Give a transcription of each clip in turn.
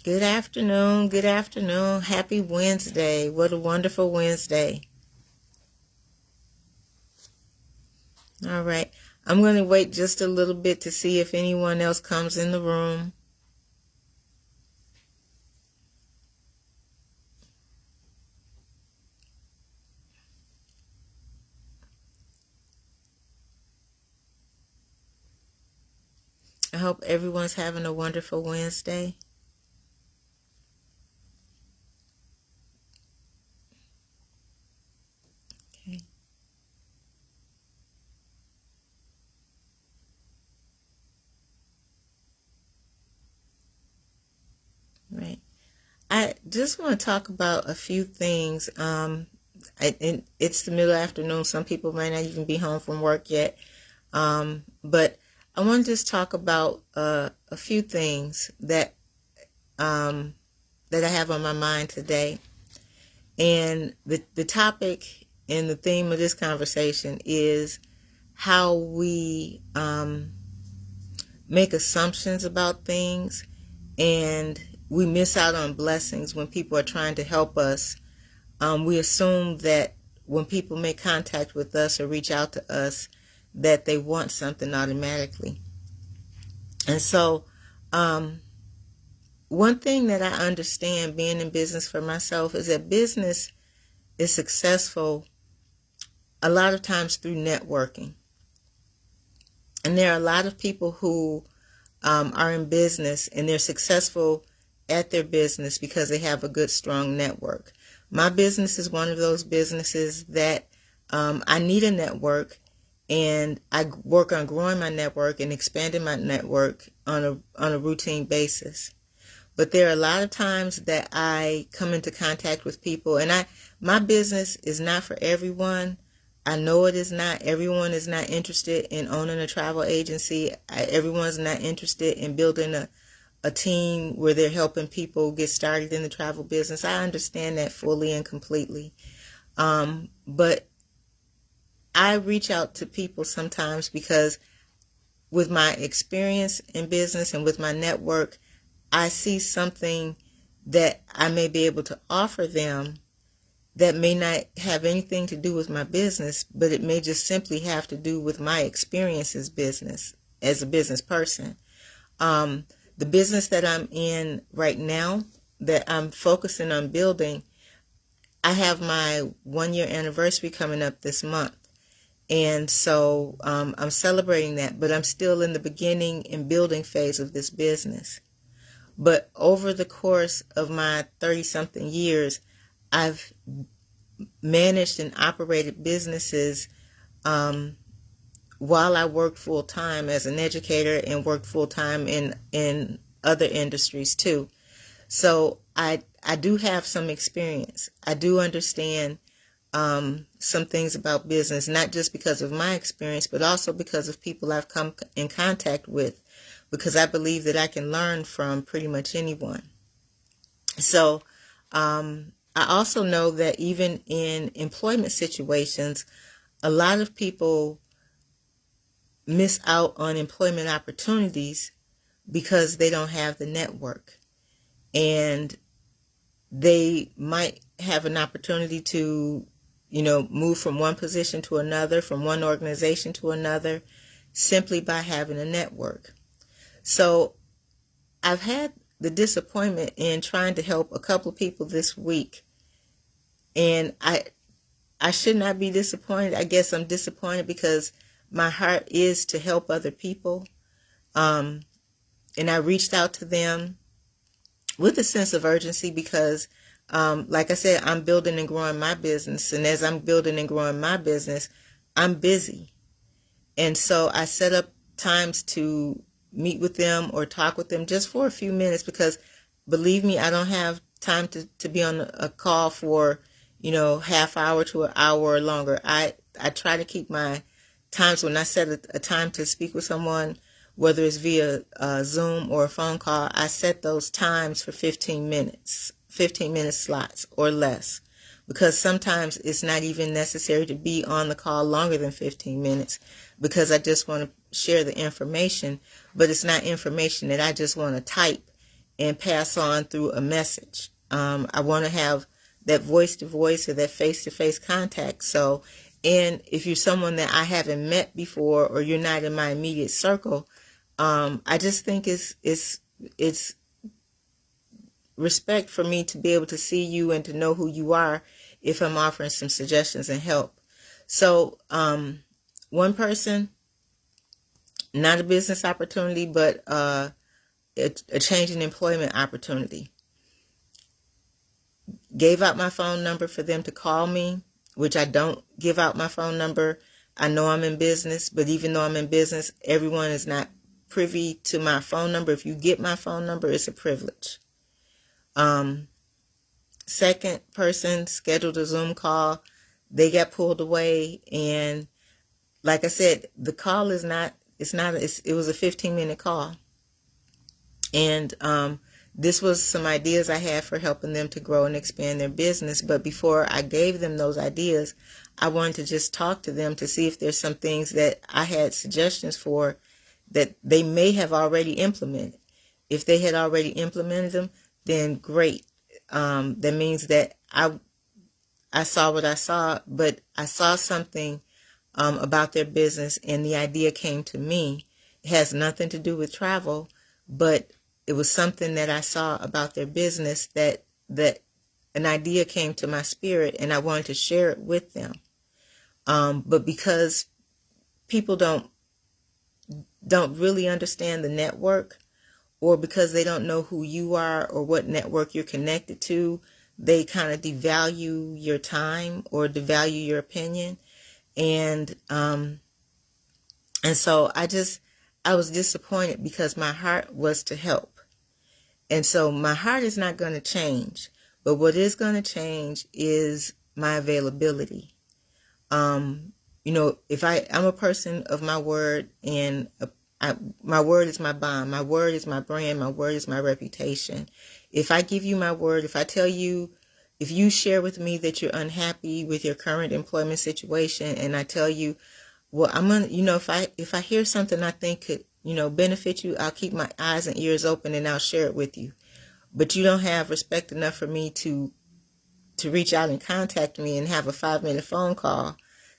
Good afternoon. Good afternoon. Happy Wednesday. What a wonderful Wednesday. All right. I'm going to wait just a little bit to see if anyone else comes in the room. I hope everyone's having a wonderful Wednesday. Okay. Right. I just want to talk about a few things. It's the middle afternoon. Some people might not even be home from work yet. But I want to just talk about a few things that I have on my mind today. And the topic and the theme of this conversation is how we make assumptions about things, and we miss out on blessings when people are trying to help us. We assume that when people make contact with us or reach out to us, that they want something automatically. And so one thing that I understand being in business for myself is that business is successful a lot of times through networking. And there are a lot of people who are in business and they're successful at their business because they have a good, strong network. My business is one of those businesses that I need a network, and I work on growing my network and expanding my network on a routine basis. But there are a lot of times that I come into contact with people, and my business is not for everyone. I know it is not. Everyone is not interested in owning a travel agency. Everyone's not interested in building a team where they're helping people get started in the travel business. I understand that fully and completely. But I reach out to people sometimes because with my experience in business and with my network, I see something that I may be able to offer them that may not have anything to do with my business, but it may just simply have to do with my experience as a business person. The business that I'm in right now, that I'm focusing on building, I have my 1-year anniversary coming up this month. And so I'm celebrating that, but I'm still in the beginning and building phase of this business. But over the course of my 30-something years, I've managed and operated businesses while I worked full-time as an educator and worked full-time in other industries too. So I do have some experience. I do understand some things about business, not just because of my experience, but also because of people I've come in contact with, because I believe that I can learn from pretty much anyone. So I also know that even in employment situations, a lot of people miss out on employment opportunities because they don't have the network. And they might have an opportunity to, move from one position to another, from one organization to another, simply by having a network. So I've had the disappointment in trying to help a couple of people this week, and I should not be disappointed. I guess I'm disappointed because my heart is to help other people, and I reached out to them with a sense of urgency because, like I said, I'm building and growing my business, and as I'm building and growing my business, I'm busy. And so I set up times to meet with them or talk with them just for a few minutes because, believe me, I don't have time to be on a call for, half hour to an hour or longer. I try to keep my times when I set a time to speak with someone, whether it's via Zoom or a phone call, I set those times for 15 minute slots or less, because sometimes it's not even necessary to be on the call longer than 15 minutes because I just want to share the information, but it's not information that I just want to type and pass on through a message. I want to have that voice-to-voice or that face-to-face contact. So, and if you're someone that I haven't met before or you're not in my immediate circle, I just think it's respect for me to be able to see you and to know who you are if I'm offering some suggestions and help. So, one person, not a business opportunity, but a change in employment opportunity. Gave out my phone number for them to call me, which I don't give out my phone number. I know I'm in business, but even though I'm in business, everyone is not privy to my phone number. If you get my phone number, it's a privilege. Second person scheduled a Zoom call. They got pulled away, and like I said, the call is not, it was a 15-minute call. And this was some ideas I had for helping them to grow and expand their business. But before I gave them those ideas, I wanted to just talk to them to see if there's some things that I had suggestions for that they may have already implemented. If they had already implemented them, then great. That means that I saw what I saw, but I saw something about their business, and the idea came to me. It has nothing to do with travel, but it was something that I saw about their business that an idea came to my spirit, and I wanted to share it with them. But because people don't really understand the network, or because they don't know who you are or what network you're connected to, they kind of devalue your time or devalue your opinion. And so I was disappointed because my heart was to help. And so my heart is not going to change, but what is going to change is my availability. If I'm a person of my word, and my word is my bond, my word is my brand, my word is my reputation. If I give you my word, if I tell you, if you share with me that you're unhappy with your current employment situation, and I tell you, well, I'm gonna, if I hear something I think could, benefit you, I'll keep my eyes and ears open and I'll share it with you. But you don't have respect enough for me to reach out and contact me and have a 5-minute phone call,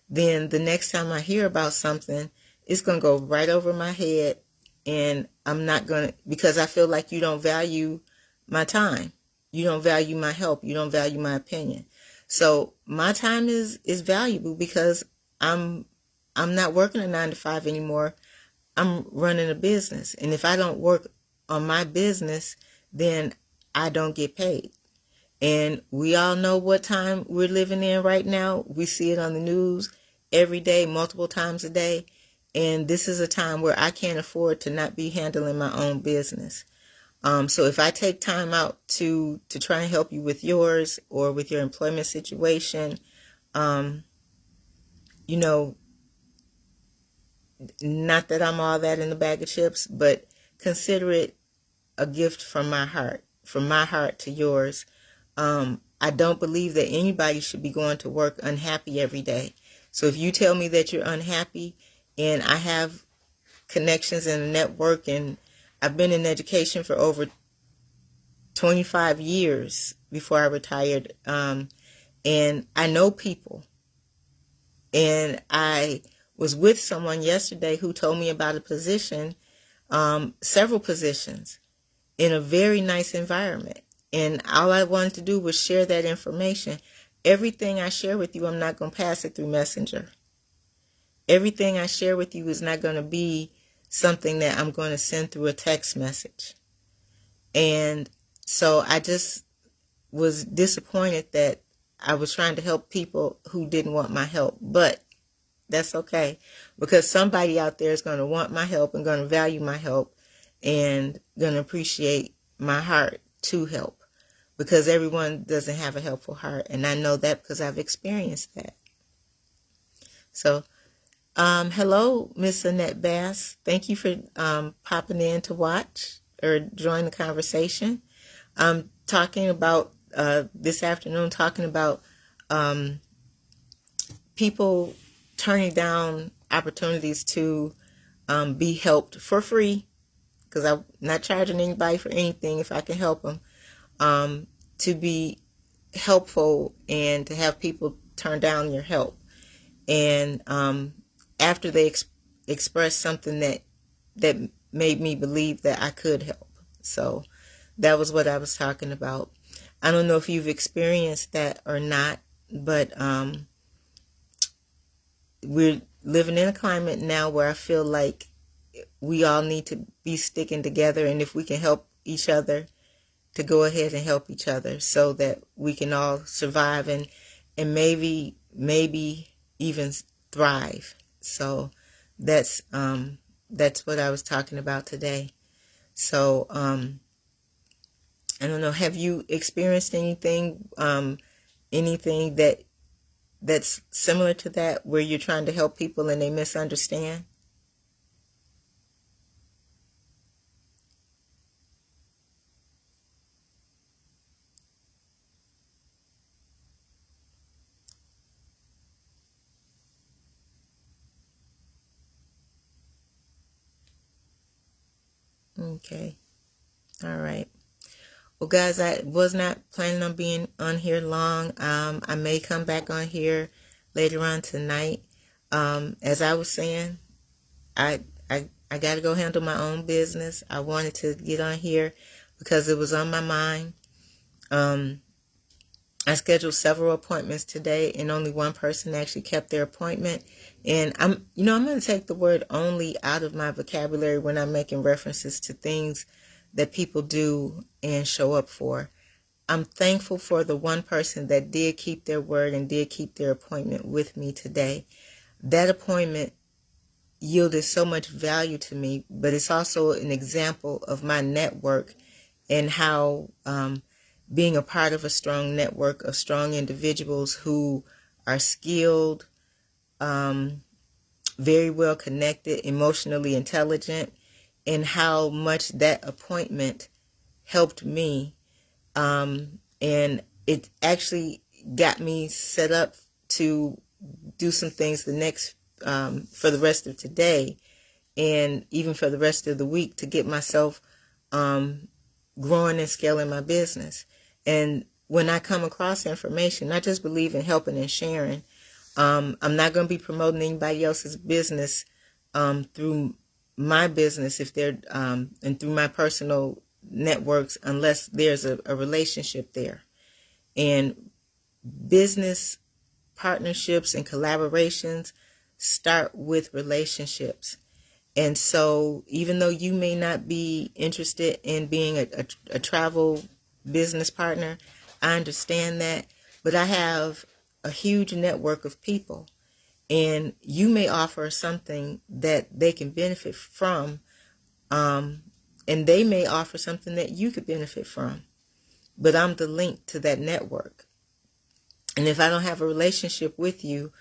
then the next time I hear about something, it's going to go right over my head, and I'm not going to, because I feel like you don't value my time. You don't value my help. You don't value my opinion. So my time is valuable because I'm not working a 9-to-5 anymore. I'm running a business. And if I don't work on my business, then I don't get paid. And we all know what time we're living in right now. We see it on the news every day, multiple times a day. And this is a time where I can't afford to not be handling my own business. So if I take time out to try and help you with yours or with your employment situation, not that I'm all that in a bag of chips, but consider it a gift from my heart to yours. I don't believe that anybody should be going to work unhappy every day. So if you tell me that you're unhappy, and I have connections in the network, and I've been in education for over 25 years before I retired, and I know people. And I was with someone yesterday who told me about a position, several positions, in a very nice environment. And all I wanted to do was share that information. Everything I share with you, I'm not going to pass it through Messenger. Everything I share with you is not going to be something that I'm going to send through a text message. And so I just was disappointed that I was trying to help people who didn't want my help. But that's okay, because somebody out there is going to want my help and going to value my help and going to appreciate my heart to help, because everyone doesn't have a helpful heart. And I know that because I've experienced that. So, hello, Miss Annette Bass. Thank you for popping in to watch or join the conversation. I'm talking about this afternoon, talking about people turning down opportunities to be helped for free, because I'm not charging anybody for anything if I can help them, to be helpful and to have people turn down your help. And after they expressed something that made me believe that I could help. So that was what I was talking about. I don't know if you've experienced that or not, but we're living in a climate now where I feel like we all need to be sticking together, and if we can help each other, to go ahead and help each other so that we can all survive and maybe even thrive. So that's what I was talking about today. So I don't know, have you experienced anything anything that's similar to that, where you're trying to help people and they misunderstand? Okay. All right. Well, guys, I was not planning on being on here long. I may come back on here later on tonight. As I was saying, I got to go handle my own business. I wanted to get on here because it was on my mind. I scheduled several appointments today, and only one person actually kept their appointment. And I'm going to take the word "only" out of my vocabulary when I'm making references to things that people do and show up for. I'm thankful for the one person that did keep their word and did keep their appointment with me today. That appointment yielded so much value to me, but it's also an example of my network and how being a part of a strong network of strong individuals who are skilled, very well connected, emotionally intelligent, and how much that appointment helped me. And it actually got me set up to do some things for the rest of today and even for the rest of the week to get myself growing and scaling my business. And when I come across information, I just believe in helping and sharing. I'm not going to be promoting anybody else's business through my business if they're and through my personal networks unless there's a relationship there. And business partnerships and collaborations start with relationships. And so even though you may not be interested in being a travel business partner, I understand that. But I have a huge network of people, and you may offer something that they can benefit from, and they may offer something that you could benefit from. But I'm the link to that network. And if I don't have a relationship with you,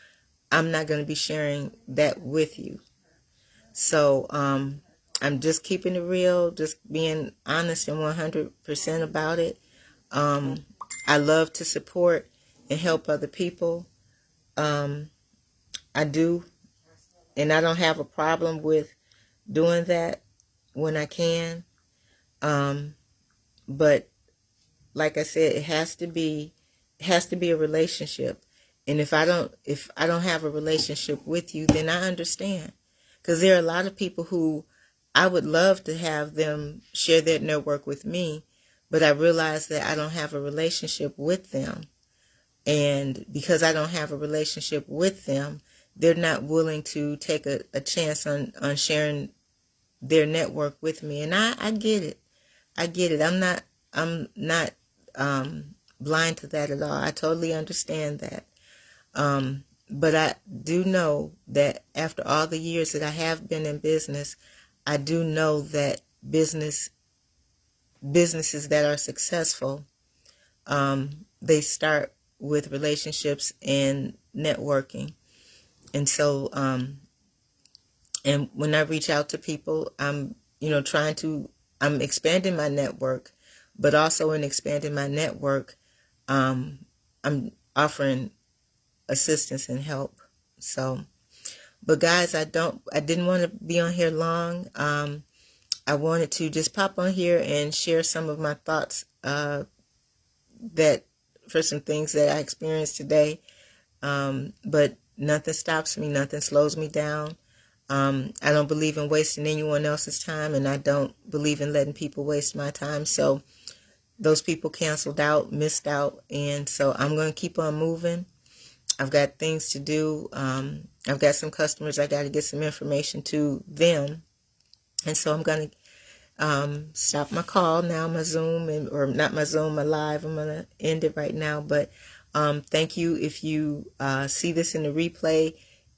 I'm not going to be sharing that with you. So I'm just keeping it real, just being honest and 100% about it. I love to support and help other people. I do, and I don't have a problem with doing that when I can. But like I said, it has to be a relationship. And if I don't have a relationship with you, then I understand. Because there are a lot of people who I would love to have them share their network with me, but I realize that I don't have a relationship with them. And because I don't have a relationship with them, they're not willing to take a chance on sharing their network with me. And I get it. I get it. I'm not blind to that at all. I totally understand that. But I do know that after all the years that I have been in business, I do know that businesses that are successful, they start with relationships and networking. And so, and when I reach out to people, I'm expanding my network, but also in expanding my network, I'm offering assistance and help. So, but guys, I didn't want to be on here long. I wanted to just pop on here and share some of my thoughts that for some things that I experienced today. But nothing stops me, nothing slows me down. I don't believe in wasting anyone else's time, and I don't believe in letting people waste my time. So those people canceled out, missed out, and so I'm going to keep on moving. I've got things to do. I've got some customers I got to get some information to them, and so I'm going to stop my call now, my Zoom, or not my Zoom, my live. I'm going to end it right now, but thank you. If you see this in the replay,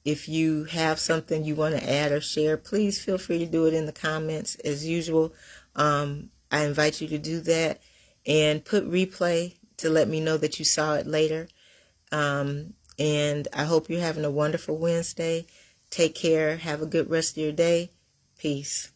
if you have something you want to add or share, please feel free to do it in the comments. As usual, I invite you to do that and put replay to let me know that you saw it later. And I hope you're having a wonderful Wednesday. Take care. Have a good rest of your day. Peace.